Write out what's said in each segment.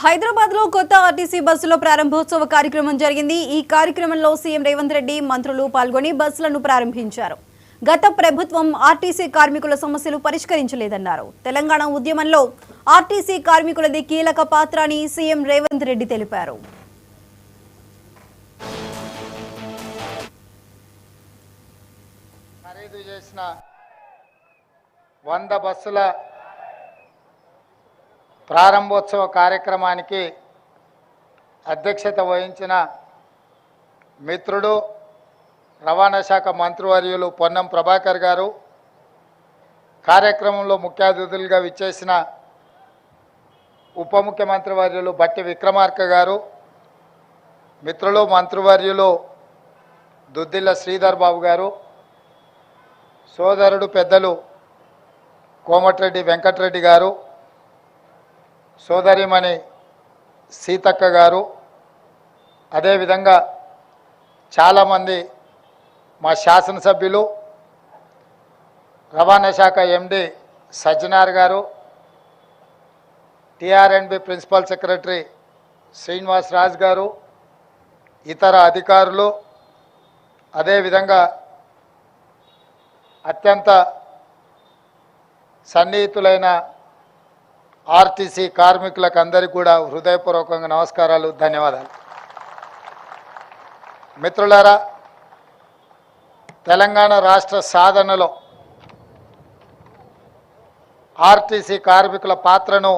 హైదరాబాద్ లో కొత్త ఆర్టీసీ బస్సుల ప్రారంభోత్సవ కార్యక్రమం జరిగింది। ఈ కార్యక్రమంలో సీఎం రేవంత్ రెడ్డి మంత్రులు పాల్గొని బస్సులను ప్రారంభించారు। గత ప్రభుత్వం ఆర్టీసీ కార్మికుల సమస్యలు పరిష్కరించలేదన్నారు। తెలంగాణ ఉద్యమంలో ఆర్టీసీ కార్మికులది కీలక పాత్ర అని సీఎం రేవంత్ రెడ్డి తెలిపారు। ఖరీదు చేసిన 100 బస్సుల ప్రారంభోత్సవ కార్యక్రమానికి అధ్యక్షత వహించిన మిత్రుడు రవాణా శాఖ మంత్రివర్యులు పొన్నం ప్రభాకర్ గారు, కార్యక్రమంలో ముఖ్య అతిథులుగా విచ్చేసిన ఉప ముఖ్యమంత్రి వర్యులు బట్టి విక్రమార్క గారు, మిత్రులు మంత్రివర్యులు దుద్దిల్ల శ్రీధర్ బాబు గారు, సోదరుడు పెద్దలు కోమటిరెడ్డి వెంకటరెడ్డి గారు, సోదరిమణి సీతక్క గారు, అదేవిధంగా చాలామంది మా శాసనసభ్యులు, రవాణా శాఖ ఎండి సజ్జనార్ గారు, టిఆర్ఎండ్బి ప్రిన్సిపల్ సెక్రటరీ శ్రీనివాస్ రాజ్ గారు, ఇతర అధికారులు, అదేవిధంగా అత్యంత సన్నిహితులైన ఆర్టీసీ కార్మికులకు అందరికీ కూడా హృదయపూర్వకంగా నమస్కారాలు, ధన్యవాదాలు। మిత్రులారా, తెలంగాణ రాష్ట్ర సాధనలో ఆర్టీసీ కార్మికుల పాత్రను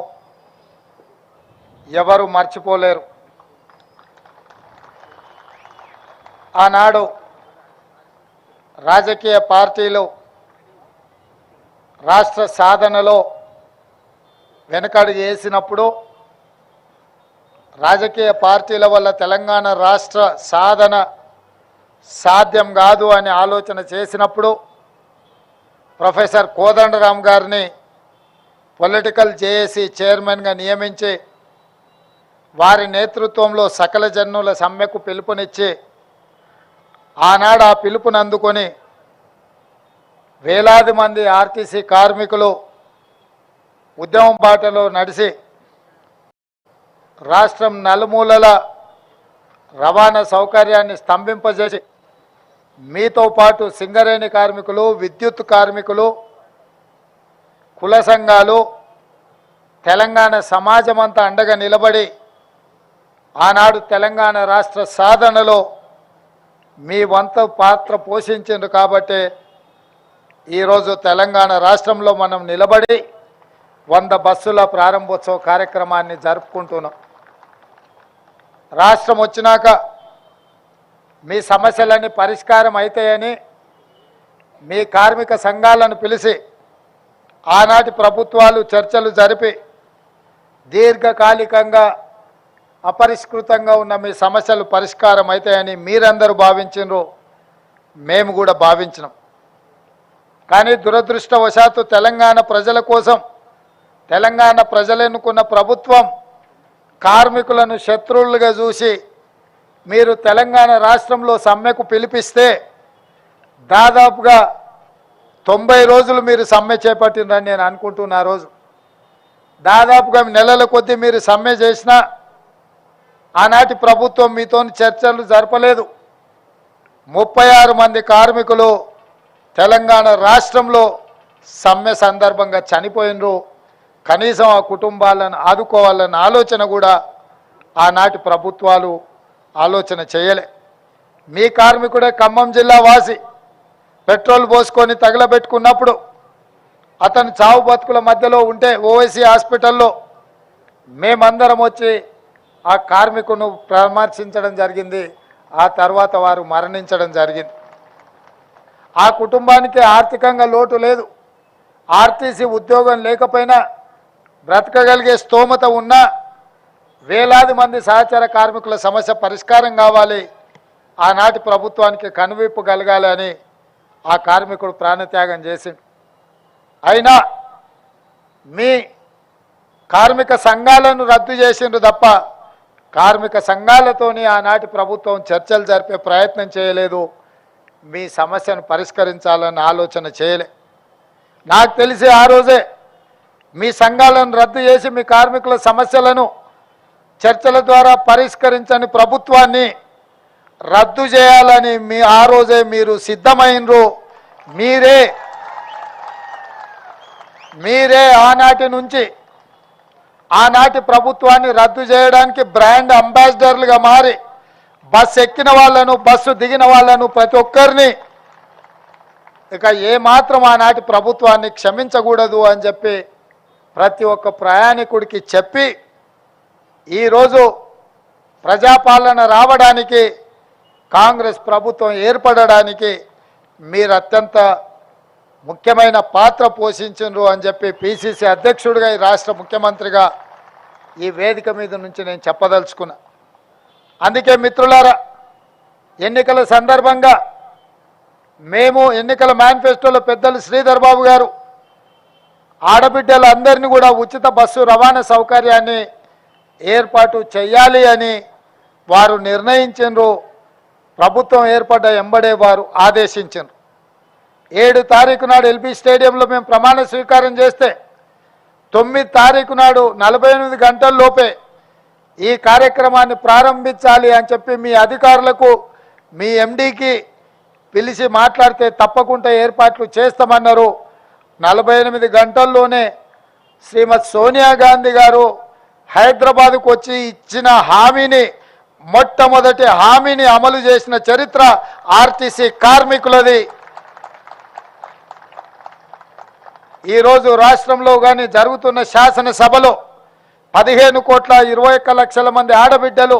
ఎవరు మర్చిపోలేరు। ఆనాడు రాజకీయ పార్టీలు రాష్ట్ర సాధనలో వెనకడుగు వేసినప్పుడు, రాజకీయ పార్టీల వల్ల తెలంగాణ రాష్ట్ర సాధన సాధ్యం కాదు అని ఆలోచన చేసినప్పుడు ప్రొఫెసర్ కోదండరామ్ గారిని పొలిటికల్ జేఏసీ చైర్మన్గా నియమించి వారి నేతృత్వంలో సకల జనుల సమ్మెకు పిలుపునిచ్చి ఆనాడు ఆ పిలుపుని అందుకొని వేలాది మంది ఆర్టీసీ కార్మికులు ఉద్యమం బాటలో నడిచి రాష్ట్రం నలుమూలల రవాణా సౌకర్యాన్ని స్తంభింపజేసి మీతో పాటు సింగరేణి కార్మికులు, విద్యుత్ కార్మికులు, కుల సంఘాలు, తెలంగాణ సమాజమంతా అండగా నిలబడి ఆనాడు తెలంగాణ రాష్ట్ర సాధనలో మీ వంతు పాత్ర పోషించిండ్రు కాబట్టి ఈరోజు తెలంగాణ రాష్ట్రంలో మనం నిలబడి 100 బస్సుల ప్రారంభోత్సవ కార్యక్రమాన్ని జరుపుకుంటున్నాం। రాష్ట్రం వచ్చినాక మీ సమస్యలన్నీ పరిష్కారం అవుతాయని మీ కార్మిక సంఘాలను పిలిచి ఆనాటి ప్రభుత్వాలు చర్చలు జరిపి దీర్ఘకాలికంగా అపరిష్కృతంగా ఉన్న మీ సమస్యలు పరిష్కారం అవుతాయని మీరందరూ భావించినారు, మేము కూడా భావించినాం। కానీ దురదృష్టవశాత్తు తెలంగాణ ప్రజల కోసం తెలంగాణ ప్రజలు ఎన్నుకున్న ప్రభుత్వం కార్మికులను శత్రువులుగా చూసి మీరు తెలంగాణ రాష్ట్రంలో సమ్మెకు పిలిపిస్తే దాదాపుగా 90 రోజులు మీరు సమ్మె చేపట్టిందని నేను అనుకుంటున్నా। రోజు దాదాపుగా నెలల కొద్దీ మీరు సమ్మె చేసినా ఆనాటి ప్రభుత్వం మీతో చర్చలు జరపలేదు। 36 మంది కార్మికులు తెలంగాణ రాష్ట్రంలో సమ్మె సందర్భంగా చనిపోయినరు। కనీసం ఆ కుటుంబాలను ఆదుకోవాలన్న ఆలోచన కూడా ఆనాటి ప్రభుత్వాలు ఆలోచన చేయలే। మీ కార్మికుడే ఖమ్మం జిల్లా వాసి పెట్రోల్ పోసుకొని తగలబెట్టుకున్నప్పుడు అతను చావు బతుకుల మధ్యలో ఉంటే ఓవైసీ హాస్పిటల్లో మేమందరం వచ్చి ఆ కార్మికును పరామర్శించడం జరిగింది। ఆ తర్వాత వారు మరణించడం జరిగింది। ఆ కుటుంబానికి ఆర్థికంగా లోటు లేదు, ఆర్టీసీ ఉద్యోగం లేకపోయినా బ్రతకగలిగే స్తోమత ఉన్నా వేలాది మంది సహచర కార్మికుల సమస్య పరిష్కారం కావాలి, ఆనాటి ప్రభుత్వానికి కనువిప్పు కలగాలి అని ఆ కార్మికుడు ప్రాణత్యాగం చేసిండు। అయినా మీ కార్మిక సంఘాలను రద్దు చేసిండ్రు తప్ప కార్మిక సంఘాలతోని ఆనాటి ప్రభుత్వం చర్చలు జరిపే ప్రయత్నం చేయలేదు, మీ సమస్యను పరిష్కరించాలని ఆలోచన చేయలే। నాకు తెలిసి ఆ రోజే మీ సంఘాలను రద్దు చేసి మీ కార్మికుల సమస్యలను చర్చల ద్వారా పరిష్కరించని ప్రభుత్వాన్ని రద్దు చేయాలని ఆ రోజే మీరు సిద్ధమైనరు. మీరే ఆనాటి నుంచి ఆనాటి ప్రభుత్వాన్ని రద్దు చేయడానికి బ్రాండ్ అంబాసిడర్లుగా మారి బస్సు ఎక్కిన వాళ్ళను, బస్సు దిగిన వాళ్ళను, ప్రతి ఒక్కరిని ఇక ఏమాత్రం ఆనాటి ప్రభుత్వాన్ని క్షమించకూడదు అని చెప్పి ప్రతి ఒక్క ప్రయాణికుడికి చెప్పి ఈరోజు ప్రజాపాలన రావడానికి, కాంగ్రెస్ ప్రభుత్వం ఏర్పడడానికి మీరు అత్యంత ముఖ్యమైన పాత్ర పోషించరు అని చెప్పి పిసిసి అధ్యక్షుడిగా, ఈ రాష్ట్ర ముఖ్యమంత్రిగా ఈ వేదిక మీద నుంచి నేను చెప్పదలుచుకున్నా. అందుకే మిత్రులారా, ఎన్నికల సందర్భంగా మేము ఎన్నికల మేనిఫెస్టోలో పెద్దలు శ్రీధర్ బాబు గారు ఆడబిడ్డలందరినీ కూడా ఉచిత బస్సు రవాణా సౌకర్యాన్ని ఏర్పాటు చేయాలి అని వారు నిర్ణయించారు. ప్రభుత్వం ఏర్పడ్డ ఎంబడే వారు ఆదేశించారు. 7 తారీఖు నాడు ఎల్బీ స్టేడియంలో మేము ప్రమాణ స్వీకారం చేస్తే 9 తారీఖు నాడు 48 గంటల్లోపే ఈ కార్యక్రమాన్ని ప్రారంభించాలి అని చెప్పి మీ అధికారులకు, మీ ఎండీకి పిలిచి మాట్లాడితే తప్పకుండా ఏర్పాట్లు చేస్తామన్నారు. 48 గంటల్లోనే శ్రీమతి సోనియా గాంధీ గారు హైదరాబాద్కు వచ్చి ఇచ్చిన హామీని, మొట్టమొదటి హామీని అమలు చేసిన చరిత్ర ఆర్టీసీ కార్మికులది. ఈరోజు రాష్ట్రంలో కానీ జరుగుతున్న శాసనసభలో 15,21,00,000 మంది ఆడబిడ్డలు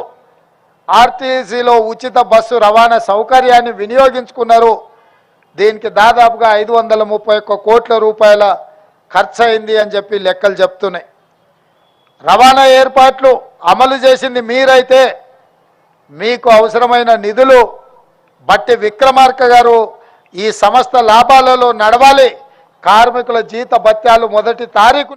ఆర్టీసీలో ఉచిత బస్సు రవాణా సౌకర్యాన్ని వినియోగించుకున్నారు. దీనికి దాదాపుగా 531 కోట్ల రూపాయల ఖర్చు అయింది అని చెప్పి లెక్కలు చెప్తున్నాయి. రవాణా ఏర్పాట్లు అమలు చేసింది మీరైతే మీకు అవసరమైన నిధులు బట్టి విక్రమార్క గారు ఈ సంస్థ లాభాలలో నడవాలి. కార్మికుల జీత భత్యాలు 1వ తారీఖు